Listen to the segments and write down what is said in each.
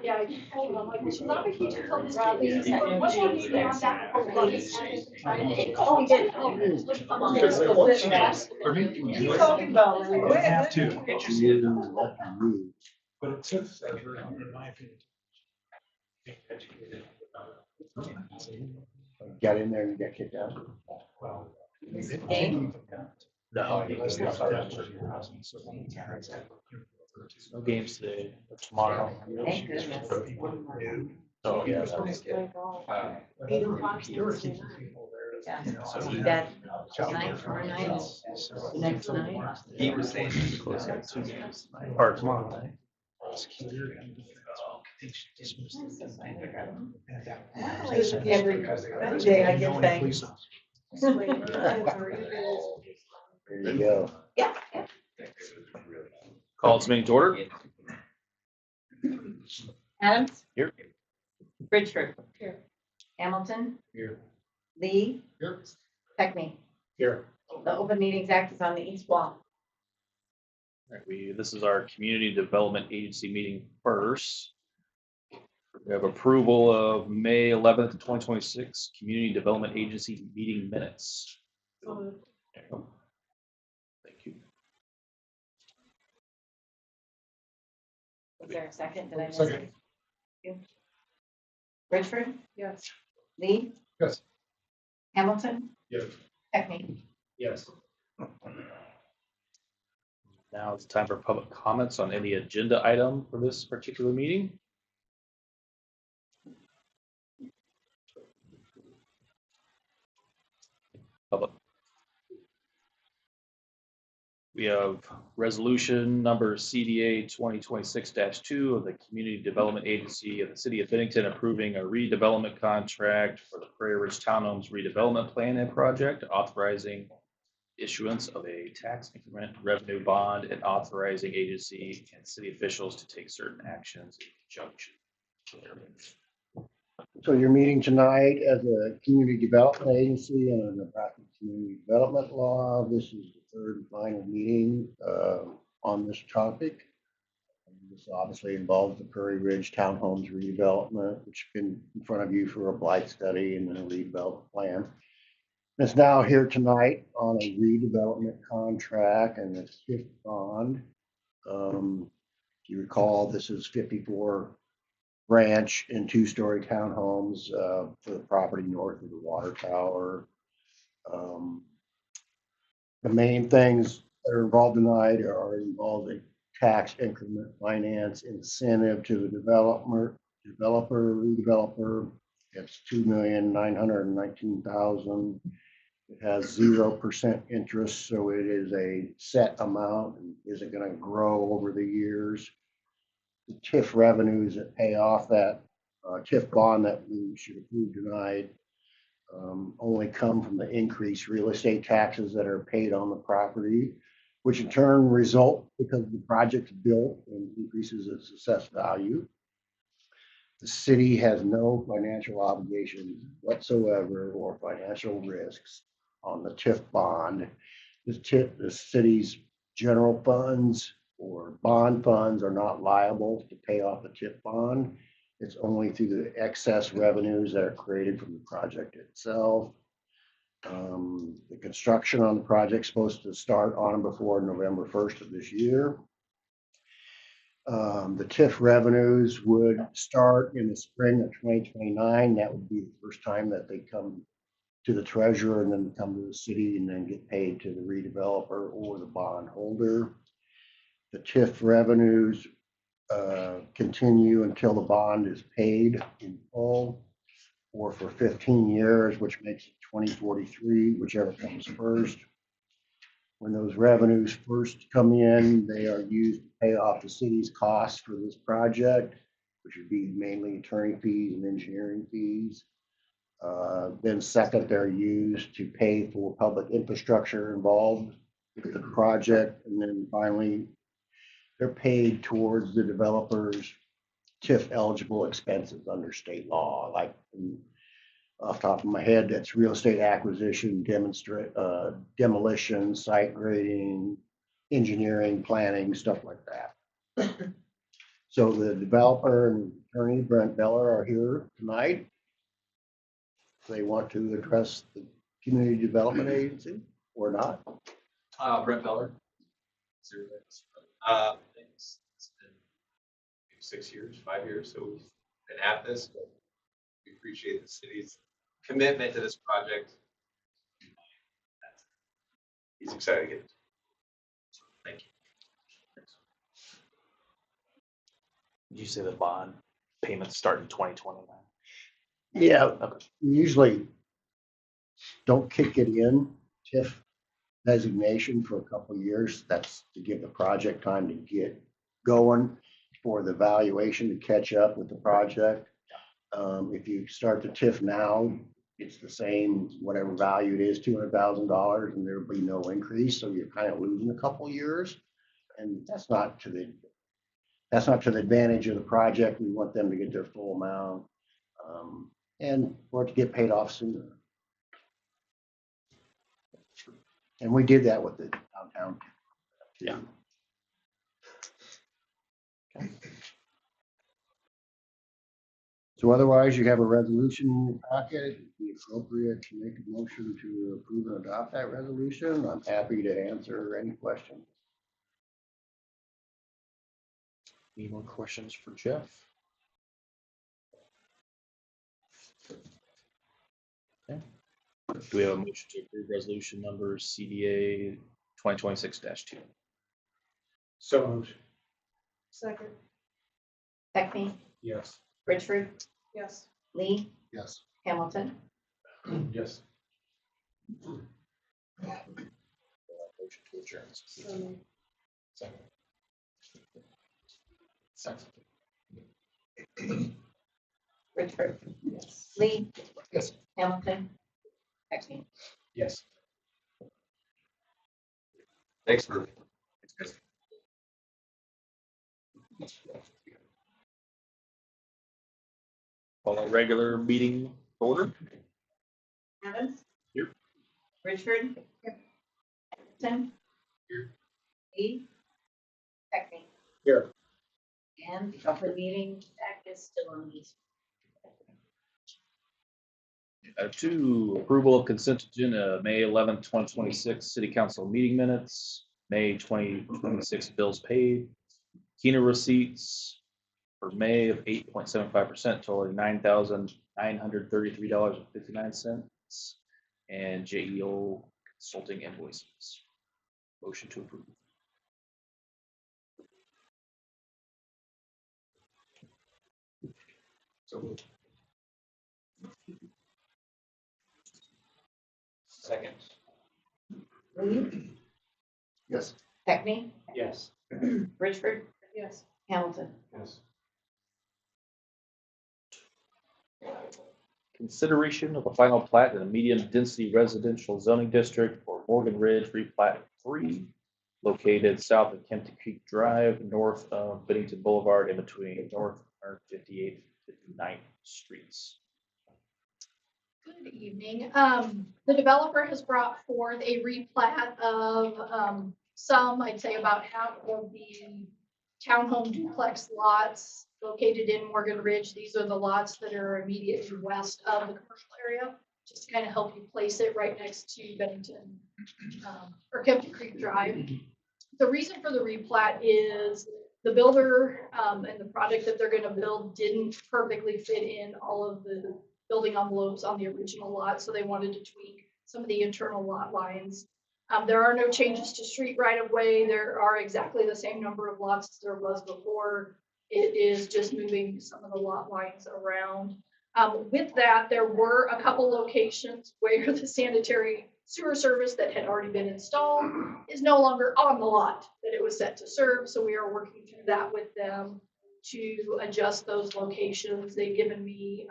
Yeah, you told him, I'm like, she's not a teacher till this week. What do you do on that? Oh, yeah. Keep talking about it. I have to. But it took forever, in my opinion. Got in there and got kicked out. Well. Game? No, no games today or tomorrow. Thank goodness. Oh, yeah. Yeah, so you got tonight, tomorrow night, the next night. He was saying he's close to 2 games tonight, or tomorrow night. Every day I get thanked. There you go. Yeah. Call this meeting to order. Adams? Here. Bridgeford? Here. Hamilton? Here. Lee? Here. Peckney? Here. The Open Meetings Act is on the east wall. All right, this is our Community Development Agency meeting first. We have approval of May 11th, 2026 Community Development Agency meeting minutes. There you go. Thank you. Was there a second? Did I miss it? You? Bridgeford? Yes. Lee? Yes. Hamilton? Yes. Peckney? Yes. Now it's time for public comments on any agenda item for this particular meeting. Public. We have resolution number CDA 2026-2 of the Community Development Agency of the City of Bennington approving a redevelopment contract for the Prairie Ridge Townhomes redevelopment plan and project, authorizing issuance of a tax increment revenue bond and authorizing agency and city officials to take certain actions in conjunction. So you're meeting tonight as a community development agency and under Nebraska community development law. This is the third and final meeting on this topic. This obviously involves the Prairie Ridge Townhomes redevelopment, which has been in front of you for a blight study and then a redevelopment plan. It's now here tonight on a redevelopment contract and a TIF bond. If you recall, this is 54 ranch and 2-story townhomes for the property north of the water tower. The main things that are involved tonight are involving tax increment finance incentive to the developer, redeveloper. It's $2,919,000. It has 0% interest, so it is a set amount and isn't going to grow over the years. The TIF revenues that pay off that TIF bond that we should approve tonight only come from the increased real estate taxes that are paid on the property, which in turn result because the project's built and increases its assessed value. The city has no financial obligations whatsoever or financial risks on the TIF bond. The city's general funds or bond funds are not liable to pay off the TIF bond. It's only through the excess revenues that are created from the project itself. The construction on the project is supposed to start on and before November 1st of this year. The TIF revenues would start in the spring of 2029. That would be the first time that they come to the treasurer and then come to the city and then get paid to the redeveloper or the bond holder. The TIF revenues continue until the bond is paid in full or for 15 years, which makes it 2043, whichever comes first. When those revenues first come in, they are used to pay off the city's costs for this project, which would be mainly attorney fees and engineering fees. Then second, they're used to pay for public infrastructure involved with the project. And then finally, they're paid towards the developer's TIF eligible expenses under state law. Like off the top of my head, that's real estate acquisition, demolition, site grading, engineering, planning, stuff like that. So the developer and attorney Brent Beller are here tonight. They want to address the Community Development Agency or not? Brent Beller. It's been maybe 6 years, 5 years, so we've been at this. But we appreciate the city's commitment to this project. He's excited to get it. So, thank you. Did you say the bond payments start in 2029? Yeah, Okay. we usually don't kick it in TIF designation for a couple of years. That's to give the project time to get going for the valuation to catch up with the project. If you start the TIF now, it's the same, whatever value it is, $200,000, and there'll be no increase. So you're kind of losing a couple of years. And that's not to the advantage of the project. We want them to get their full amount, and for it to get paid off sooner. And we did that with the downtown. too. Yeah. So otherwise, you have a resolution in your packet. It'd be appropriate to make a motion to approve and adopt that resolution. I'm happy to answer any questions. Any more questions for Jeff? Okay. Do we have a motion to approve resolution number CDA 2026-2? So moved. Second. Beckman, Yes. Richard, Yes. Lee, Yes. Hamilton. Yes. Motion to adjourn. Second. Richard, Yes. Lee, Yes. Hamilton, Beckman. Yes. Thanks for. Call a regular meeting order. Adams. Here. Richard. Hamilton. Here. Lee. Beckman. Here. And the open meeting act is still on these. Item 2, approval of consent agenda, May 11th, 2026, city council meeting minutes, May 2026 bills paid, Keno receipts for May of 8.75%, totaling $9,933.59, and JEO consulting invoices. Motion to approve. So moved. Second. Lee, Yes. Beckman, Yes. Richard, Yes. Hamilton. Yes. Consideration of a final plat in a medium density residential zoning district for Morgan Ridge replat 3, located south of Kempton Creek Drive, north of Bennington Boulevard, in between North 58th and 59th Streets. Good evening. The developer has brought forth a replat of some, I'd say about half of the townhome duplex lots located in Morgan Ridge. These are the lots that are immediately west of the commercial area, just to kind of help you place it right next to Bennington or Kempton Creek Drive. The reason for the replat is the builder and the project that they're going to build didn't perfectly fit in all of the building envelopes on the original lot, so they wanted to tweak some of the internal lot lines. There are no changes to street right of way. There are exactly the same number of lots as there was before. It is just moving some of the lot lines around. With that, there were a couple locations where the sanitary sewer service that had already been installed is no longer on the lot that it was set to serve. So we are working through that with them to adjust those locations. They've given me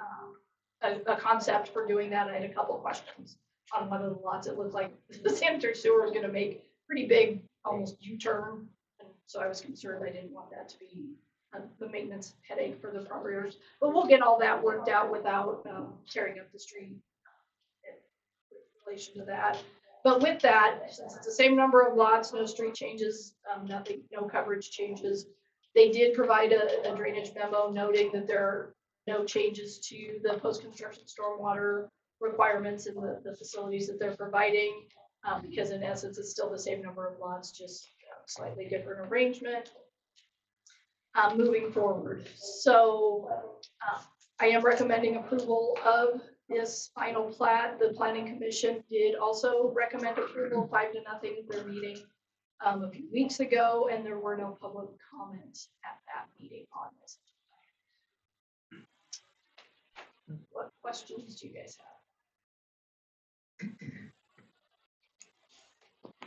a concept for doing that. I had a couple of questions on one of the lots. It looked like the sanitary sewer was gonna make pretty big, almost U-turn. And so I was concerned. I didn't want that to be the maintenance headache for the property. But we'll get all that worked out without tearing up the street in relation to that. But with that, since it's the same number of lots, no street changes, nothing, no coverage changes, They did provide a drainage memo noting that there are no changes to the post-construction stormwater requirements in the facilities that they're providing, because in essence, it's still the same number of lots, just slightly different arrangement. Moving forward. So I am recommending approval of this final plat. The planning commission did also recommend approval 5-0 at their meeting a few weeks ago, and there were no public comments at that meeting on this. What questions do you guys have?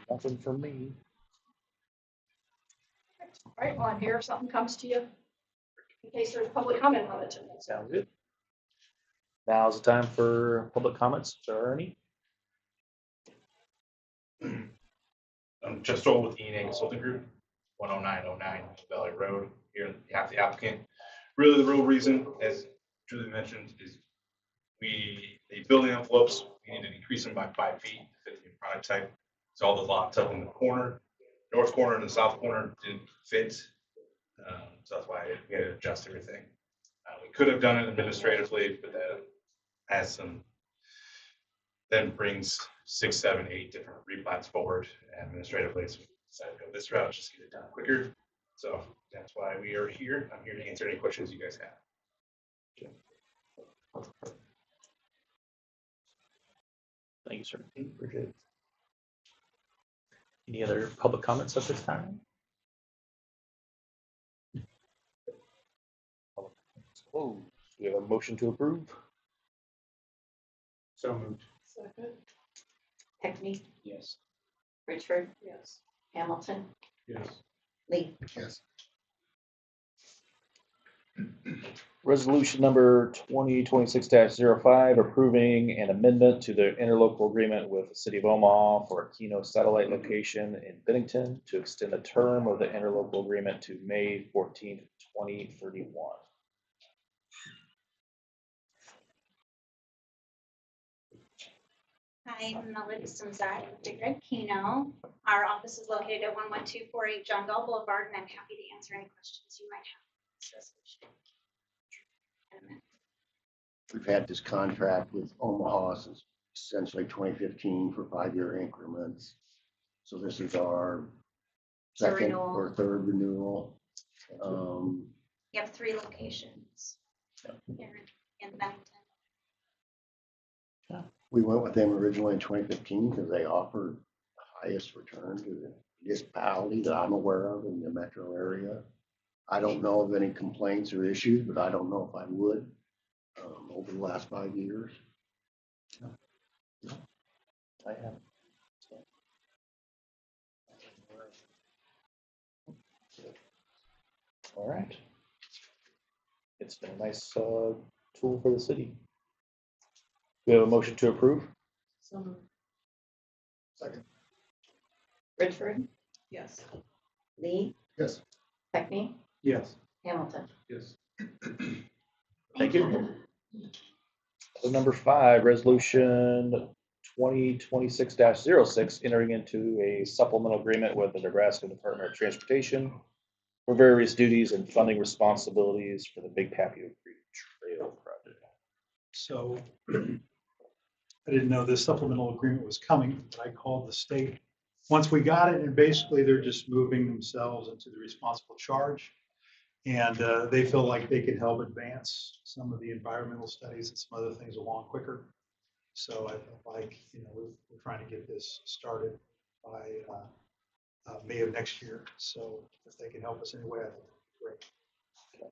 Nothing from me. All right, well, I'm here if something comes to you, in case there's public comment on it tonight. Sounds good. Now's the time for public comments. If there are any. I'm just over with E&A Consulting Group, 10909 Valley Road, here on behalf of the applicant. Really, the real reason, as Julie mentioned, is the building envelopes, we need to decrease them by 5 feet to fit the product type. So all the lots up in the corner, north corner and the south corner didn't fit. So that's why we had to adjust everything. We could have done it administratively, but that has some, then brings 6, 7, 8 different replats forward administratively. So we decided to go this route, just get it done quicker. So that's why we are here. I'm here to answer any questions you guys have. Thank you, sir. Appreciate it. Any other public comments at this time? Oh, we have a motion to approve. So moved. Second. Hackney, Yes. Richard, Yes. Hamilton, Yes. Lee. Yes. Resolution number 2026-05, approving an amendment to the interlocal agreement with the city of Omaha for a Keno satellite location in Bennington to extend the term of the interlocal agreement to May 14th, 2031. Hi, I'm Melody Simzak with Big Red Keno. Our office is located at 11248 John Bell Boulevard, and I'm happy to answer any questions you might have. on this resolution. We've had this contract with Omaha since essentially 2015 for 5-year increments. So this is our It's a second renewal. or third renewal. You have 3 locations here in Bennington. We went with them originally in 2015 because they offered the highest return to the municipality that I'm aware of in the metro area. I don't know of any complaints or issues, but I don't know if I would over the last 5 years. I have. All right. It's been a nice tool for the city. We have a motion to approve. So Second. Richard, Yes. Lee, Yes. Hackney, Yes. Hamilton. Yes. Thank you. Item number 5, resolution 2026-06, entering into a supplemental agreement with the Nebraska Department of Transportation for various duties and funding responsibilities for the Big Papio Creek Trail project. So I didn't know this supplemental agreement was coming, but I called the state. Once we got it, and basically they're just moving themselves into the responsible charge. And they feel like they can help advance some of the environmental studies and some other things along quicker. So I felt like, we're trying to get this started by May of next year. So if they can help us anyway, I think that'd be great.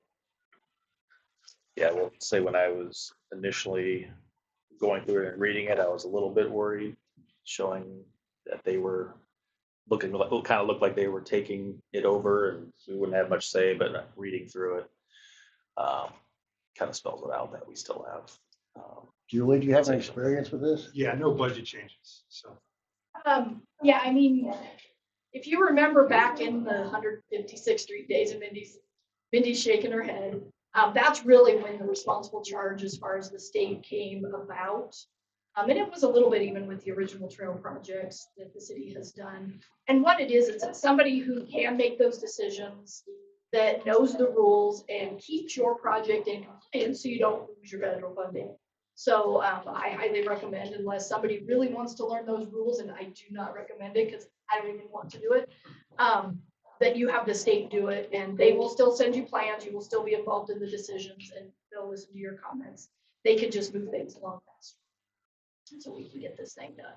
Yeah, well, say when I was initially going through it and reading it, I was a little bit worried, showing that they were looking like, it kind of looked like they were taking it over and we wouldn't have much say, but reading through it kind of spells it out that we still have. Julie, do you have any experience with this? Yeah, no budget changes. So Yeah, I mean, if you remember back in the 156th Street days, and Mindy's shaking her head, that's really when the responsible charge as far as the state came about. And it was a little bit even with the original trail projects that the city has done. And what it is, it's somebody who can make those decisions, that knows the rules and keeps your project in compliance so you don't lose your federal funding. So I highly recommend, unless somebody really wants to learn those rules, and I do not recommend it because I don't even want to do it, that you have the state do it, and they will still send you plans, you will still be involved in the decisions, and they'll listen to your comments. They can just move things along faster. So we can get this thing done.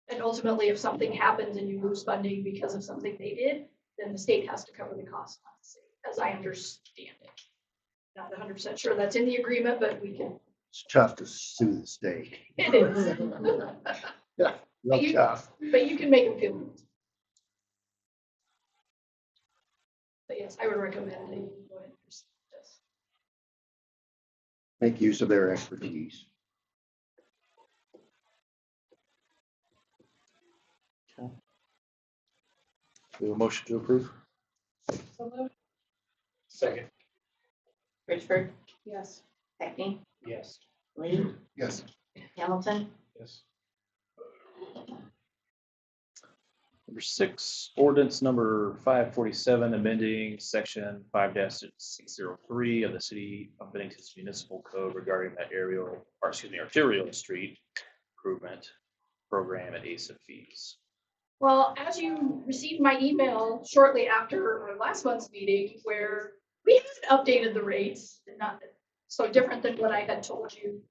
And ultimately, if something happens and you lose funding because of something they did, then the state has to cover the cost, not the city, as I understand it. Not 100% sure that's in the agreement, but we can, It's tough to sue the state. it is. Real tough. But you can make them feel good. But yes, I would recommend that you go ahead and pursue this. Make use of their expertise. We have a motion to approve? Second. Richard, Yes. Hackney, Yes. Lee, Yes. Hamilton, Yes. Number 6, ordinance number 547, amending section 5-603 of the City of Bennington's Municipal Code regarding the arterial street improvement program and ASIP fees. Well, as you received my email shortly after our last month's meeting, where we had updated the rates, not so different than what I had told you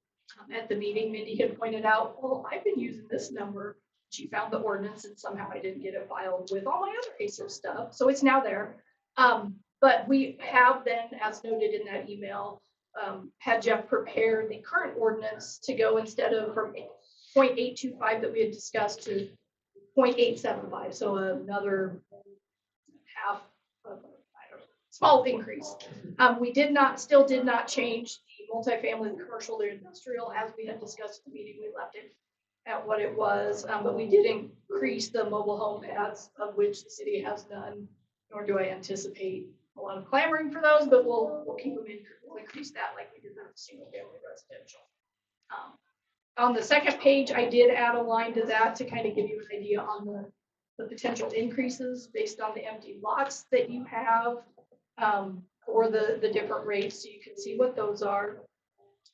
at the meeting, Mindy had pointed out, well, I've been using this number. She found the ordinance and somehow I didn't get it filed with all my other ASIP stuff, so it's now there. But we have then, as noted in that email, had Jeff prepare the current ordinance to go instead of from 0.825 that we had discussed to 0.875, so another half of, I don't know, small increase. We still did not change the multifamily, the commercial, the industrial, as we had discussed at the meeting. We left it at what it was, but we did increase the mobile home pads, of which the city has none, nor do I anticipate a lot of clamoring for those, but we'll keep them in, we'll increase that like we did for single family residential. On the second page, I did add a line to that to kind of give you an idea on the potential increases based on the empty lots that you have, or the different rates, so you can see what those are.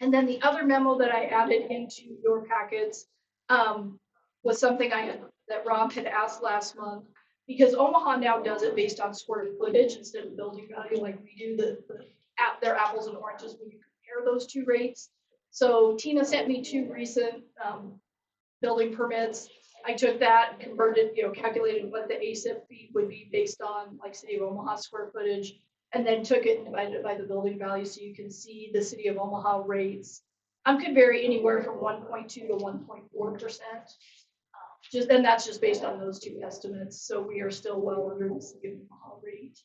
And then the other memo that I added into your packets was something that Rob had asked last month, because Omaha now does it based on square footage instead of building value like we do. They're apples and oranges when you compare those two rates. So Tina sent me 2 recent building permits. I took that, converted, calculated what the ASIP fee would be based on like City of Omaha square footage, and then took it and divided it by the building value so you can see the City of Omaha rates. Could vary anywhere from 1.2 to 1.4%. And that's just based on those 2 estimates. So we are still well under the City of Omaha rate,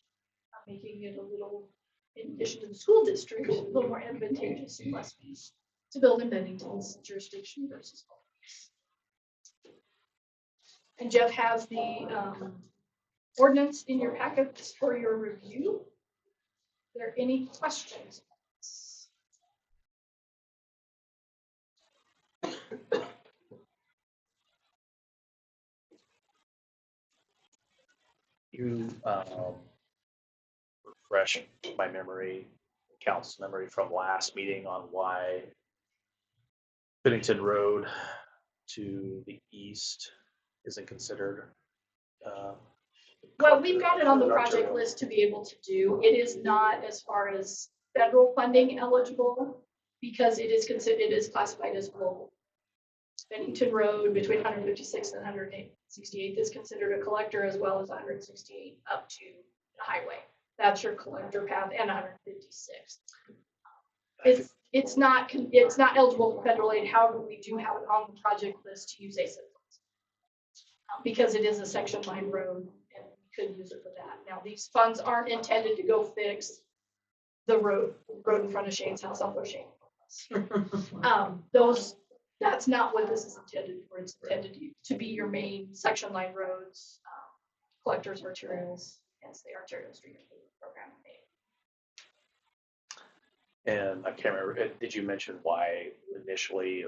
making it a little, in addition to the school district, a little more advantageous and less fees to build in Bennington's jurisdiction versus ours. And Jeff has the ordinance in your packet for your review. Are there any questions? You refresh my memory, council's memory from last meeting on why Bennington Road to the east isn't considered. Well, we've got it on the project list to be able to do. It is not as far as federal funding eligible because it is classified as global. Bennington Road between 156th and 168th is considered a collector, as well as 168 up to the highway. That's your collector path, and 156th. It's not eligible for federal aid. However, we do have it on the project list to use ASIP funds because it is a section line road, and we could use it for that. Now, these funds aren't intended to go fix the road in front of Shane's house, although Shane. That's not what this is intended for. It's intended to be your main section line roads, collectors, arterials, hence the arterial street program name. And I can't remember, did you mention why initially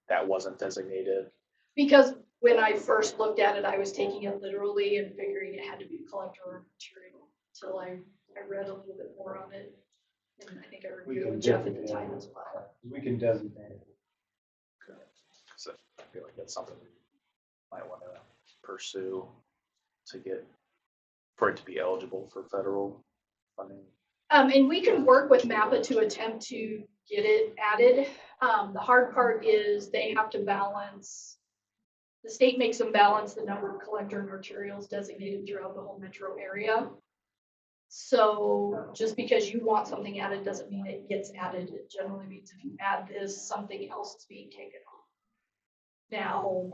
that wasn't designated? Because when I first looked at it, I was taking it literally and figuring it had to be a collector or material till I read a little bit more on it. And I think I reviewed it with Jeff at the time as well. We can designate it. So I feel like that's something we might want to pursue to get, for it to be eligible for federal funding. And we can work with MAPPA to attempt to get it added. The hard part is they have to balance, the state makes them balance the number of collector and arterials designated throughout the whole metro area. So just because you want something added doesn't mean it gets added. It generally means if you add this, something else is being taken off. Now,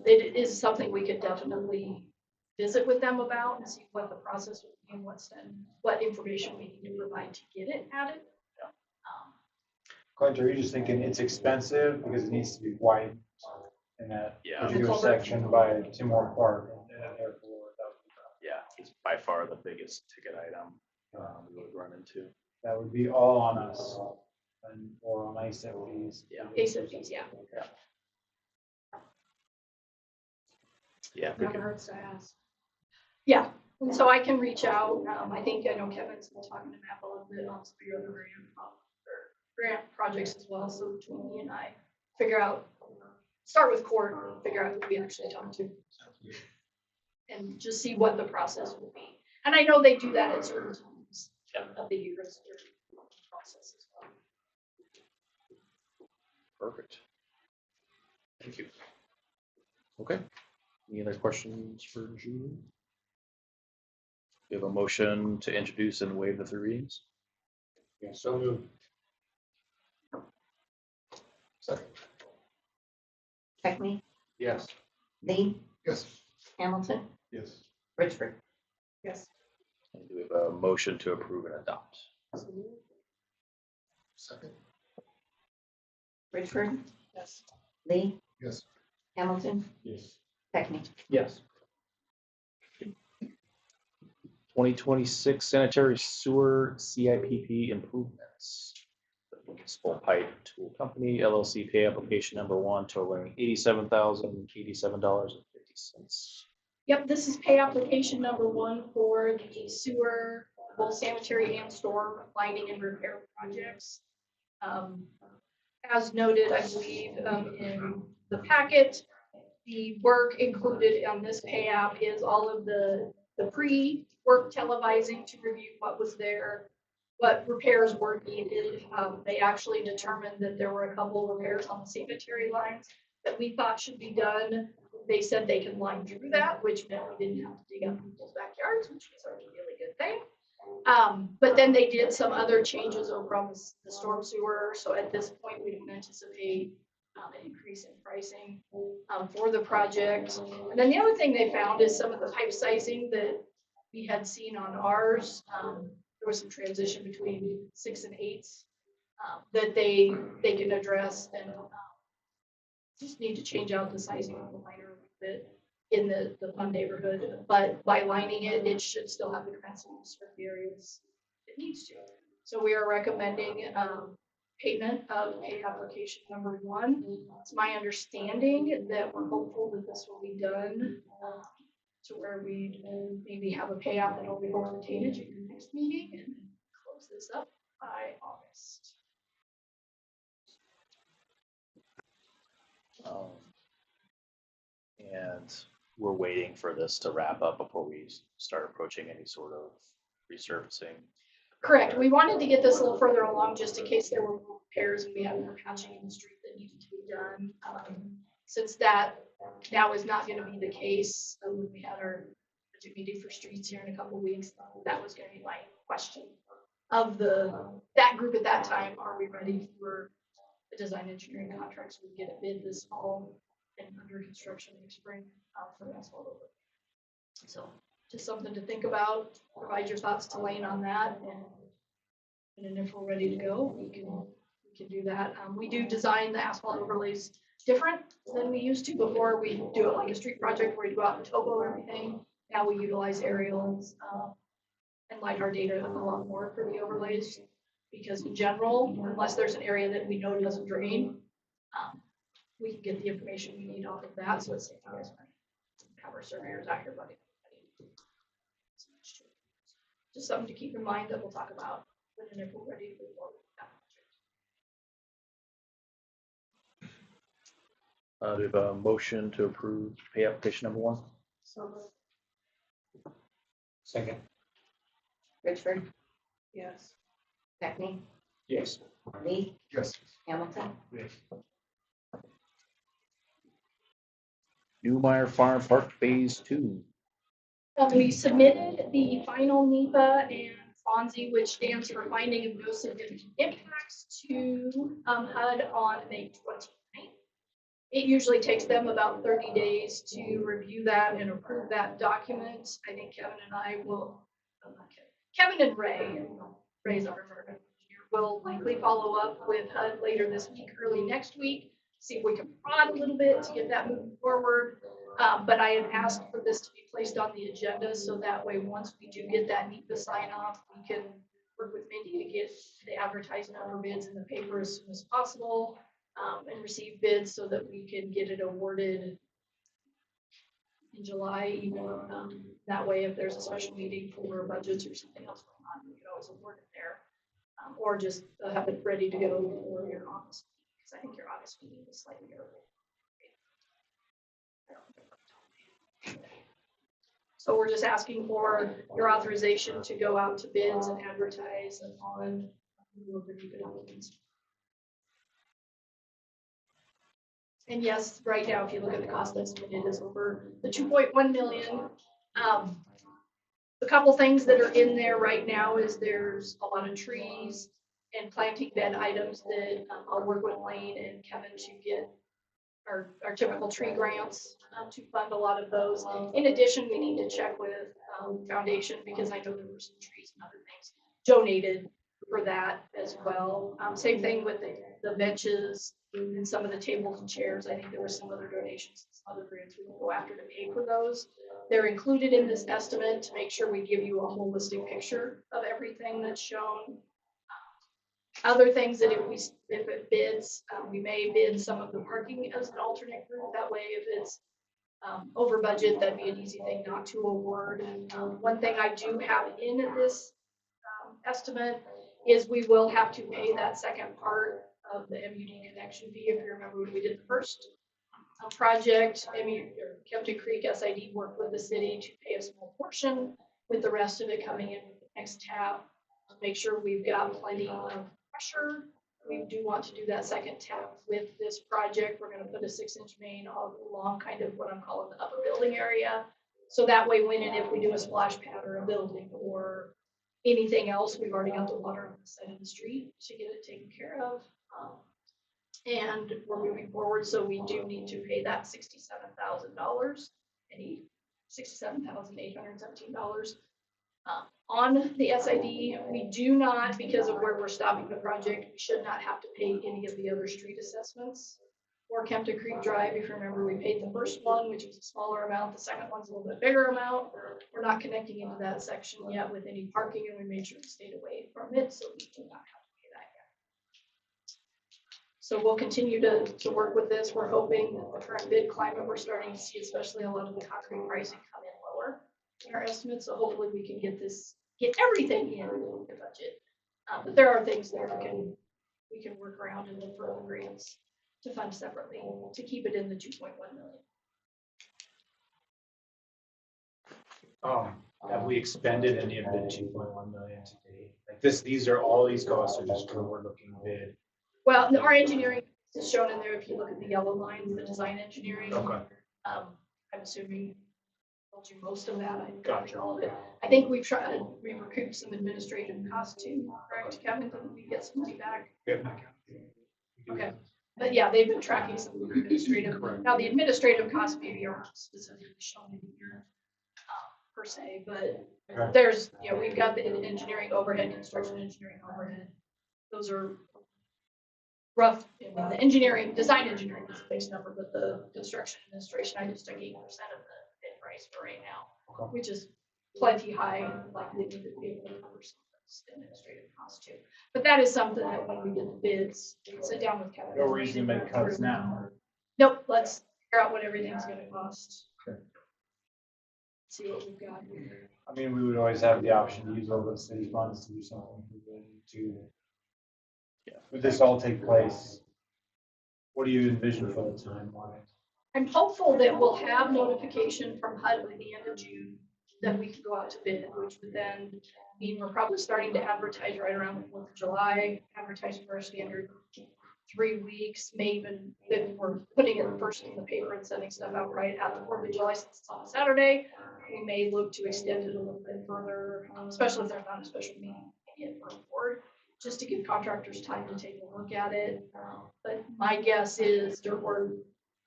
it is something we could definitely visit with them about and see what the process would be and what information we need to provide to get it added. Clint, are you just thinking it's expensive because it needs to be widened in that Yeah. particular section by Timor Park? And therefore, Yeah, it's by far the biggest ticket item we would run into. that would be all on us and or on ASAPs. Yeah. ASAPs, yeah. Yeah, if we Never could- hurts to ask. Yeah, and so I can reach out. I know Kevin's been talking to Matt a little bit on some of your other grant projects as well. So between me and I, start with court, figure out who we actually talk to. And just see what the process will be. And I know they do that at certain times of the year as their process as well. Perfect. Thank you. Okay. Any other questions for Julie? We have a motion to introduce and waive the 3 readings. Yeah, so moved. Second. Technique, Yes. Lee, Yes. Hamilton, Yes. Richford. Yes. And do we have a motion to approve and adopt? Second. Richford, Yes. Lee, Yes. Hamilton, Yes. Technique. Yes. 2026 sanitary sewer CIPP improvements. The Municipal Pipe Tool Company LLC pay application number 1 totaling $87,087.50. Yep, this is pay application number 1 for the sewer, both sanitary and storm lining and repair projects. As noted, I believe, in the packet, the work included on this pay app is all of the pre-work televising to review what was there, what repairs were needed. They actually determined that there were a couple of repairs on the sanitary lines that we thought should be done. They said they can line through that, which meant we didn't have to dig up people's backyards, which was a really good thing. But then they did some other changes over on the storm sewer. So at this point, we don't anticipate an increase in pricing for the project. And then the other thing they found is some of the pipe sizing that we had seen on ours. There was some transition between 6 and 8s that they can address and just need to change out the sizing of the liner a little bit in the fun neighborhood. But by lining it, it should still have the capacity to serve the areas it needs to. So we are recommending payment of pay application number 1. It's my understanding that we're hopeful that this will be done to where we maybe have a payout that will be rotated at your next meeting and close this up by August. And we're waiting for this to wrap up before we start approaching any sort of resurfacing. Correct. We wanted to get this a little further along just in case there were repairs and we had more patching in the street that needed to be done. Since that now is not going to be the case, when we had our budget meeting for streets here in a couple of weeks, that was going to be my question of that group at that time. Are we ready for the design engineering contracts? We get a bid this fall and under construction next spring for asphalt over. So just something to think about. Provide your thoughts to Lane on that, and then if we're ready to go, we can do that. We do design the asphalt overlays different than we used to before. We do it like a street project where you go out and topo everything. Now we utilize aerials and LiDAR data a lot more for the overlays, because in general, unless there's an area that we know doesn't drain, we can get the information we need off of that, so it's safe you guys money. Have our surveyors out here, buddy. Just something to keep in mind that we'll talk about when and if we're ready to move forward with that project. Do we have a motion to approve pay application number 1? So, Second. Richard, yes. Beckney, Yes. Lee, Yes. Hamilton, Newmeyer Farm Park Phase 2. We submitted the final NEPA and FONSI, which stands for Finding of No Significant Impacts, to HUD on May 29th. It usually takes them about 30 days to review that and approve that document. I think Kevin and I will, not Kevin and Ray's our environmental engineer, will likely follow up with HUD later this week, early next week, see if we can prod a little bit to get that moving forward. But I had asked for this to be placed on the agenda, so that way, once we do get that NEPA sign off, we can work with Mindy to get the advertisement for bids in the paper as soon as possible, and receive bids so that we can get it awarded in July, even, that way, if there's a special meeting for budgets or something else going on, we could always award it there. Or just have it ready to go for your August, because I think your August meeting is slightly early. So we're just asking for your authorization to go out to bids and advertise and on. And yes, right now, if you look at the cost estimate, it is over the 2.1 million. A couple things that are in there right now is there's a lot of trees and planting bed items that I'll work with Lane and Kevin to get our typical tree grants to fund a lot of those. In addition, we need to check with Foundation, because I know there were some trees and other things donated for that as well. Same thing with the benches and some of the tables and chairs. I think there were some other donations, some other grants we will go after to pay for those. They're included in this estimate to make sure we give you a holistic picture of everything that's shown. Other things that if it bids, we may bid some of the parking as an alternate route. That way, if it's over budget, that'd be an easy thing not to award. One thing I do have in this estimate is we will have to pay that second part of the MUD connection fee. If you remember when we did the first project, Kempton Creek SID worked with the city to pay a small portion, with the rest of it coming in with the next tap. Make sure we've got plenty of pressure. We do want to do that second tap with this project. We're gonna put a 6-inch main all along kind of what I'm calling the upper building area. So that way, when and if we do a splash pad or a building or anything else, we've already got the water on the side of the street to get it taken care of. And we're moving forward, so we do need to pay that $67,000, $67,817. On the SID, we do not, because of where we're stopping the project, we should not have to pay any of the other street assessments. Or Kempton Creek Drive, if you remember, we paid the first one, which was a smaller amount, the second one's a little bit bigger amount. We're not connecting into that section yet with any parking, and we made sure to stay away from it, so we do not have to pay that yet. So we'll continue to work with this. We're hoping that the current bid climate, we're starting to see, especially a lot of the concrete pricing come in lower in our estimates, so hopefully we can get everything in the budget. But there are things that we can work around and look for other grants to fund separately to keep it in the 2.1 million. Have we expended any of the 2.1 million to date? Like these costs are just forward-looking bid. Well, our engineering is shown in there. If you look at the yellow lines, the design engineering. Okay. I'm assuming told you most of that. I Gotcha. all of it. I think we've recouped some administrative costs too, correct, Kevin? Didn't we get some money back? Okay. But yeah, they've been tracking some of the administrative. Now, the administrative costs maybe aren't specifically shown in here per se, but there's, we've got the engineering overhead, construction engineering overhead. Those are rough. The design engineering is a fixed number, but the construction administration, I just took 8% of the bid price for right now, which is plenty high, and likely to be able to cover some of those administrative costs too. But that is something that when we get the bids, sit down with Kevin. No reason to make cuts now. Nope, let's figure out what everything's gonna cost. Okay. See what we've got. I mean, we would always have the option to use all those city funds to do something if we really need to. Yeah. Would this all take place? What do you envision for the timeline? I'm hopeful that we'll have notification from HUD by the end of June that we can go out to bid, which would then mean we're probably starting to advertise right around the 4th of July, advertising for a standard 3 weeks, maybe even if we're putting it first in the paper and sending stuff out right at the 4th of July, since it's on a Saturday. We may look to extend it a little bit further, especially if there's not a special meeting in for the board, just to give contractors time to take a look at it. But my guess is dirt work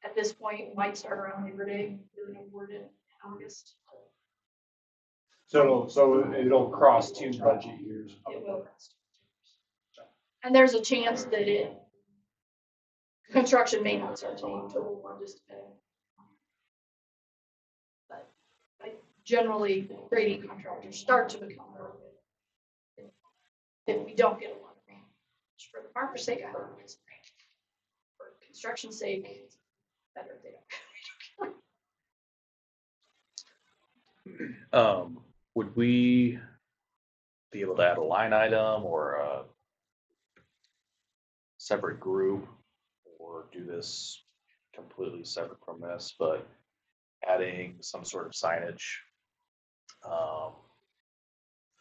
at this point might start around Labor Day, really award it in August. So it'll cross 2 budget years. It will rest. And there's a chance that construction may not start until one, just depending. But generally, grading contractors start to become more. If we don't get a lot of rain, which for the farmer's sake, I hope it's rain. For construction's sake, it's better if they don't. Would we be able to add a line item or a separate group, or do this completely separate from this, but adding some sort of signage,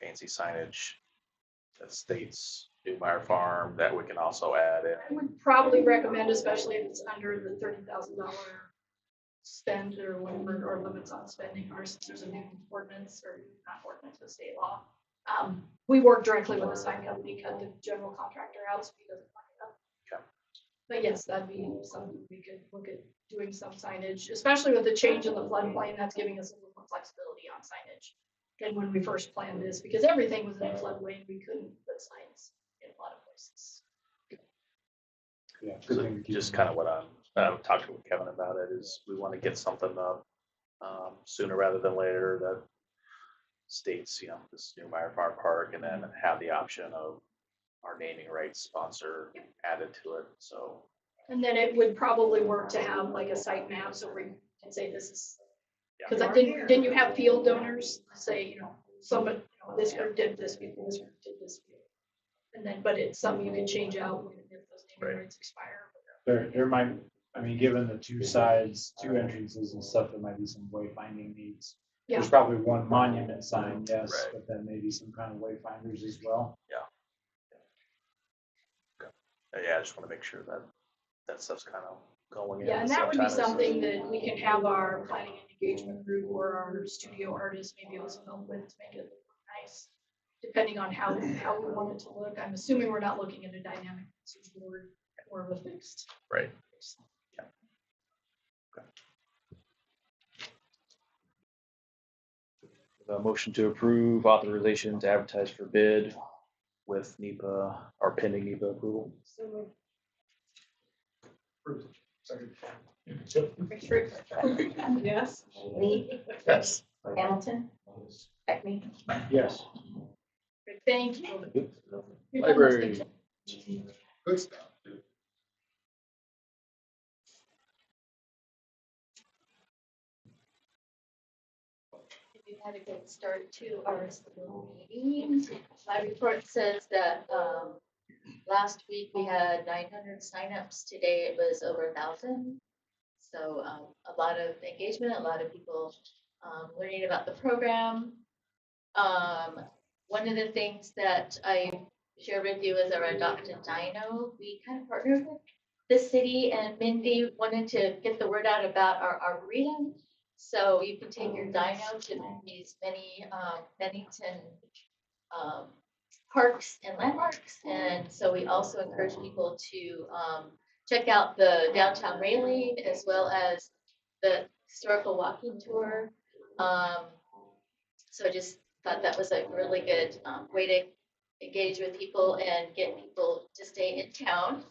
fancy signage that states Newmeyer Farm that we can also add in? I would probably recommend, especially if it's under the $30,000 spend or whatever, or limits on spending, or since there's a new ordinance, or not ordinance, but state law. We work directly with the sign company, cut the general contractor out, so he doesn't fuck it up. Okay. But yes, that'd be something we could look at doing some signage, especially with the change in the floodplain, that's giving us a little more flexibility on signage than when we first planned this, because everything was in a floodplain, we couldn't put signs in a lot of places. Yeah. So just kind of what I'm talking with Kevin about it is we want to get something up sooner rather than later that states, this Newmeyer Farm Park, and then have the option of our naming rights sponsor added to it. So, And then it would probably work to have like a site map, so we can say this is, yeah. because didn't you have field donors say, someone, this group did this before, this group did this before. And then, but it's something you can change out if those naming rights expire. There might, I mean, given the 2 sides, 2 entrances and stuff, there might be some wayfinding needs. Yeah. There's probably one monument sign, yes, Right. but then maybe some kind of wayfinders as well. Yeah, I just want to make sure that that stuff's kind of going in. Yeah, at and the that would same be time as- something that we can have our planning and engagement group or our studio artists maybe also help with to make it look nice. Depending on how we want it to look. I'm assuming we're not looking at a dynamic message board or of a fixed. Right. A motion to approve authorization to advertise for bid with NEPA or pending NEPA approval. Yes. Lee, Yes. Hamilton, Beckman. Yes. Thank you. Library. Good stuff. We've had a good start to our school meetings. My report says that, last week we had 900 signups. Today it was over 1,000. So, a lot of engagement, a lot of people, learning about the program. One of the things that I shared with you is our Adopt a Dino. We kind of partnered with the city, and Mindy wanted to get the word out about our arboretum. So you can take your dino to these many Bennington parks and landmarks. And so we also encourage people to check out the downtown railing as well as the historical walking tour. So I just thought that was a really good way to engage with people and get people to stay in town.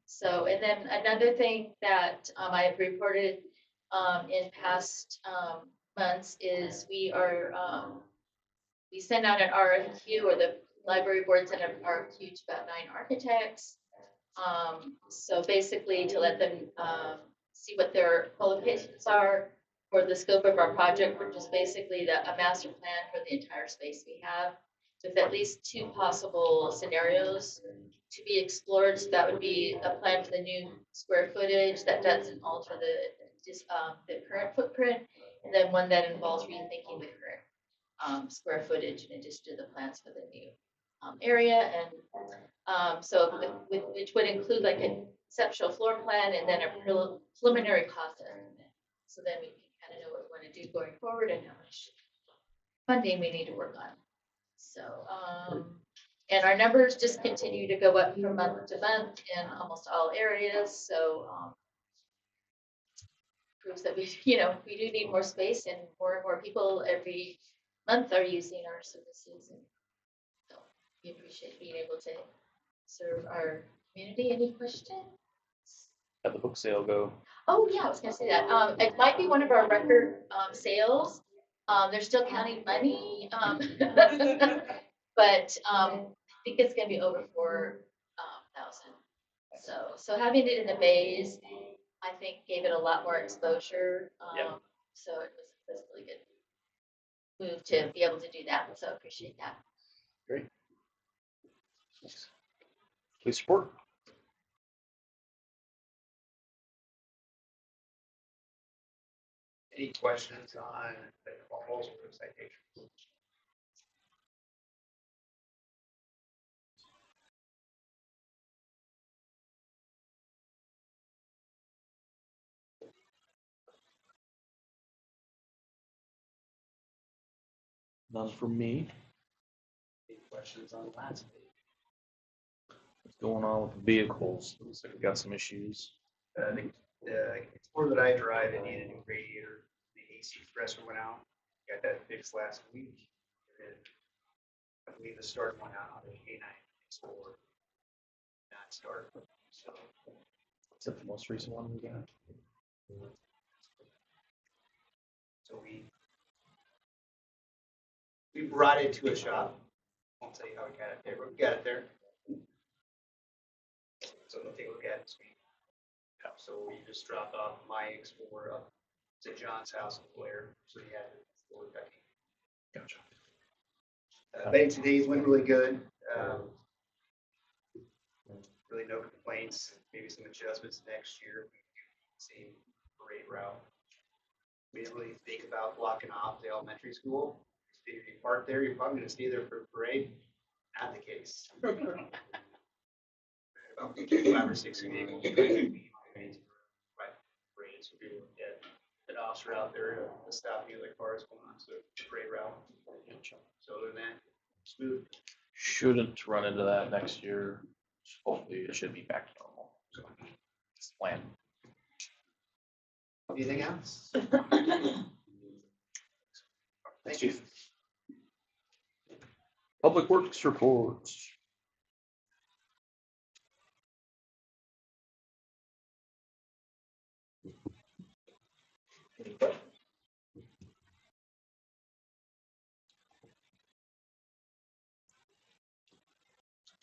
So, and then another thing that I have reported in past months is we send out an RFQ, or the library board sent an RFQ to about 9 architects. So basically to let them, see what their qualifications are for the scope of our project, which is basically a master plan for the entire space we have with at least 2 possible scenarios to be explored. So that would be a plan for the new square footage that doesn't alter the current footprint, and then one that involves rethinking the current square footage in addition to the plans for the new area. And so which would include like a conceptual floor plan and then a preliminary cost estimate. So then we can kind of know what we want to do going forward and how much funding we need to work on. So, and our numbers just continue to go up from month to month in almost all areas. So, proves that we, we do need more space, and more people every month are using our services. And so we appreciate being able to serve our community. Any questions? How'd the book sale go? Oh, yeah, I was gonna say that. It might be one of our record sales. They're still counting money. But I think it's gonna be over 4,000. So having it in the bays, I think gave it a lot more exposure. Yeah. So it was a really good move to be able to do that. So appreciate that. Great. Please support. Any questions on the calls or citations? None from me. Any questions on the last page? What's going on with the vehicles? Looks like we got some issues. The Explorer that I drive, it needed a new radiator. The AC compressor went out. Got that fixed last week. And I believe the start went out on the K9 Explorer. Not start. So Is that the most recent one we got? we brought it to a shop. Won't tell you how we got it there, but we got it there. So they'll take a look at it this week. So we just dropped off my Explorer up to John's house in Blair, so he had it for Becky. Gotcha. Bennington days went really good. Really no complaints. Maybe some adjustments next year. Same parade route. We didn't really think about blocking off the elementary school. If you park there, you're probably gonna stay there for the parade. Not the case. About 5 or 6 vehicles. Right, parade, so we would get an officer out there to stop any other cars going on, so parade route. So other than that, smooth. Shouldn't run into that next year. Hopefully it should be back to normal. So it's the plan. Anything else? Thank you. Public Works reports.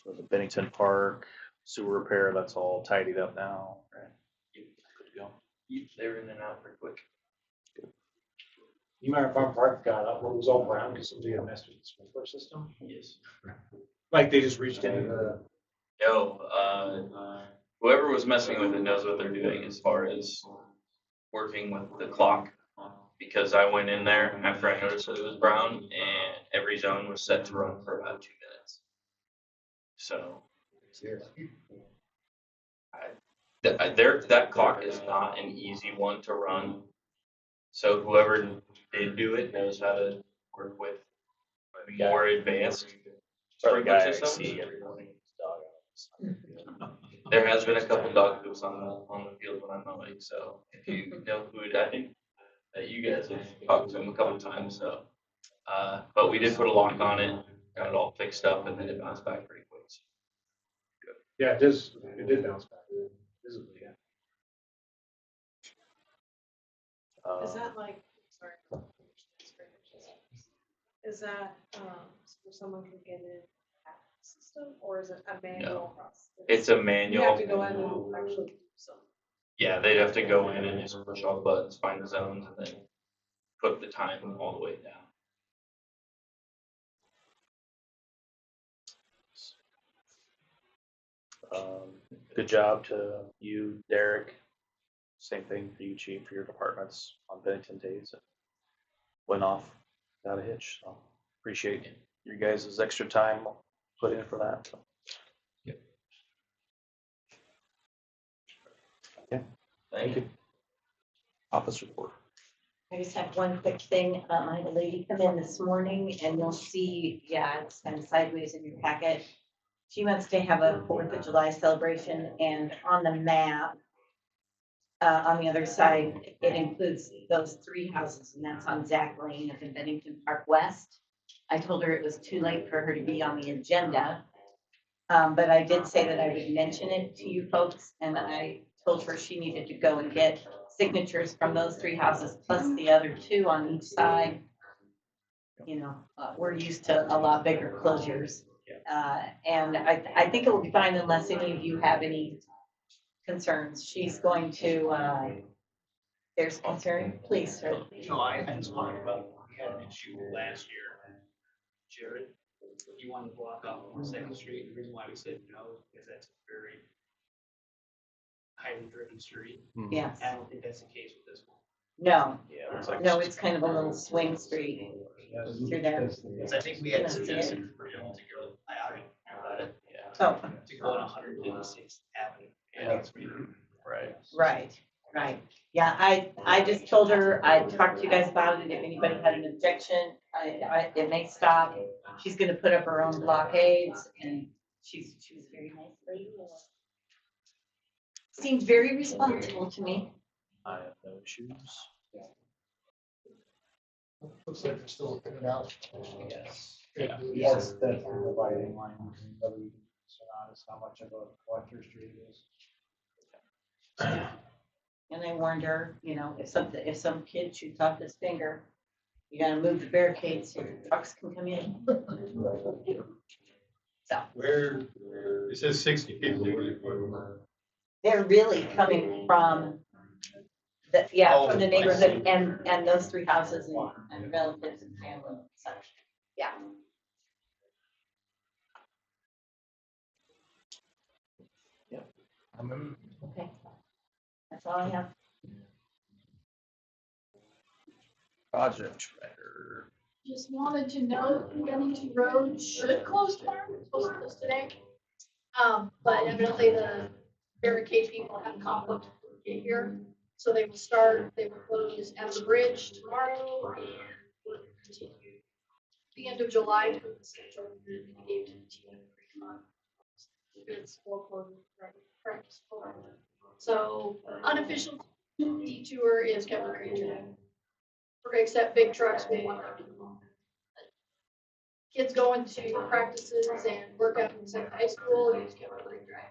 So the Bennington Park sewer repair, that's all tidied up now, right? Good to go. They're in and out pretty quick. You might Farm Park got up, what was all brown because somebody had messed with the sprinkler system? Yes. Like they just reached into the. No, whoever was messing with it knows what they're doing as far as working with the clock. Because I went in there after I noticed that it was brown and every zone was set to run for about 2 minutes. So. That clock is not an easy one to run. So whoever did do it knows how to work with more advanced sprinkler systems. Every morning. There has been a couple dog poops on the field when I'm mowing, so if you know who, I think that you guys have talked to him a couple times, so. But we did put a lock on it, got it all fixed up, and then it bounced back pretty quick. So. Yeah, it did bounce back visibly, yeah. Is that like, sorry. Is that, so someone can get in, system, or is it a manual process? It's a You manual. have to go in and actually do some. Yeah, they'd have to go in and just push all the buttons, find the zones, and then put the time all the way down. Good job to you, Derek. Same thing for you, Chief, for your departments on Bennington days. It went off without a hitch. So appreciate your guys' extra time put in for that. Yep. Okay. Thank you. Office report. I just have one quick thing. I had a lady come in this morning and you'll see, yeah, it's kind of sideways in your packet. She wants to have a 4th of July celebration, and on the map, on the other side, it includes those 3 houses, and that's on Zach Lane up in Bennington Park West. I told her it was too late for her to be on the agenda. But I did say that I would mention it to you folks, and I told her she needed to go and get signatures from those 3 houses plus the other 2 on each side. You know, we're used to a lot bigger closures. And I think it will be fine unless any of you have any concerns. She's going to, there's concern, please, sir. No, I just wanted about, we had an issue last year. Jared, you wanted to block off 42nd Street. The reason why we said no is that's a very highly driven street. Yes. I don't think that's the case with this one. No, Yeah, it's like no, it's kind of a little swing street through there. Because I think we had suggested for you to go, I already knew about it. Oh, To go on 156th Avenue. Yeah, that's right. right. Yeah, I just told her, I talked to you guys about it. If anybody had an objection, it may stop. She's gonna put up her own blockades, and she was a very nice lady. Seemed very responsible to me. I have no issues. Looks like they're still looking it out. Yes. Yes, that's the dividing line between whether we can use or not, is how much of a collector street it is. And I warned her, you know, if some kid shoots off his finger, you gotta move the barricades so the trucks can come in. So Where, it says 60 people. they're really coming from from the neighborhood and those 3 houses and relatives and family and such. Yeah. Okay. That's all I have. Project tracker. Just wanted to know, Bennington Road should close tomorrow, it's supposed to close today. But evidently the barricade people have conflict to get here, so they will close at the bridge tomorrow and will continue the end of July to the central gate to Fremont. It's full closure, practice full. So unofficial detour is Kevin Ranger. Except big trucks, we want them to go home. Kids going to practices and work out in high school, use Kevin Ranger.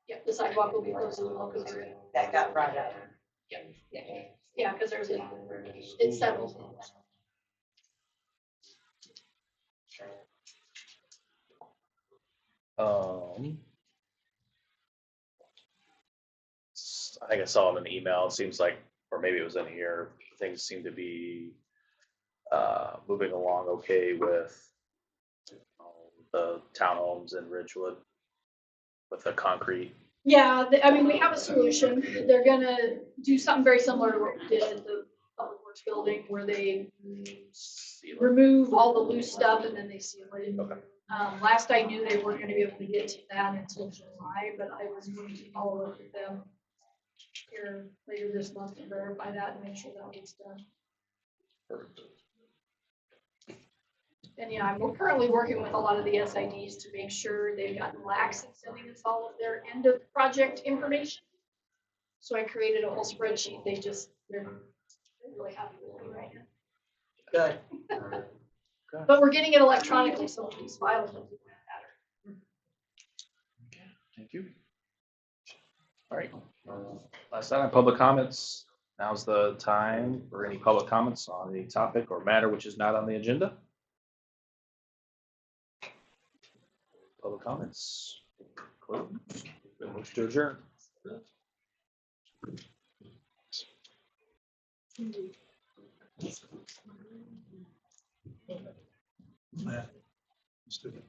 Yep, the sidewalk will be closed to the local area. That got brought up. Yeah, because there's it's settled. I think I saw in an email, it seems like, or maybe it was in here, things seem to be moving along okay with the townhomes in Ridgewood with the concrete. Yeah, I mean, we have a solution. They're gonna do something very similar to what we did at the Public Works building, where they remove all the loose stuff and then they seal it. Okay. Last I knew, they weren't gonna be able to get to that until July, but I was going to follow up with them here later this month to verify that and make sure that gets done. Perfect. And yeah, we're currently working with a lot of the SIDs to make sure they've gotten lax in sending us all of their end of project information. So I created a whole spreadsheet. They're really happy with me right now. Good. But we're getting it electronically, so these files don't matter. Thank you. All right. Last time, public comments. Now's the time for any public comments on any topic or matter which is not on the agenda. Public comments? Closed. Motion to adjourn. Yeah. Let's do it.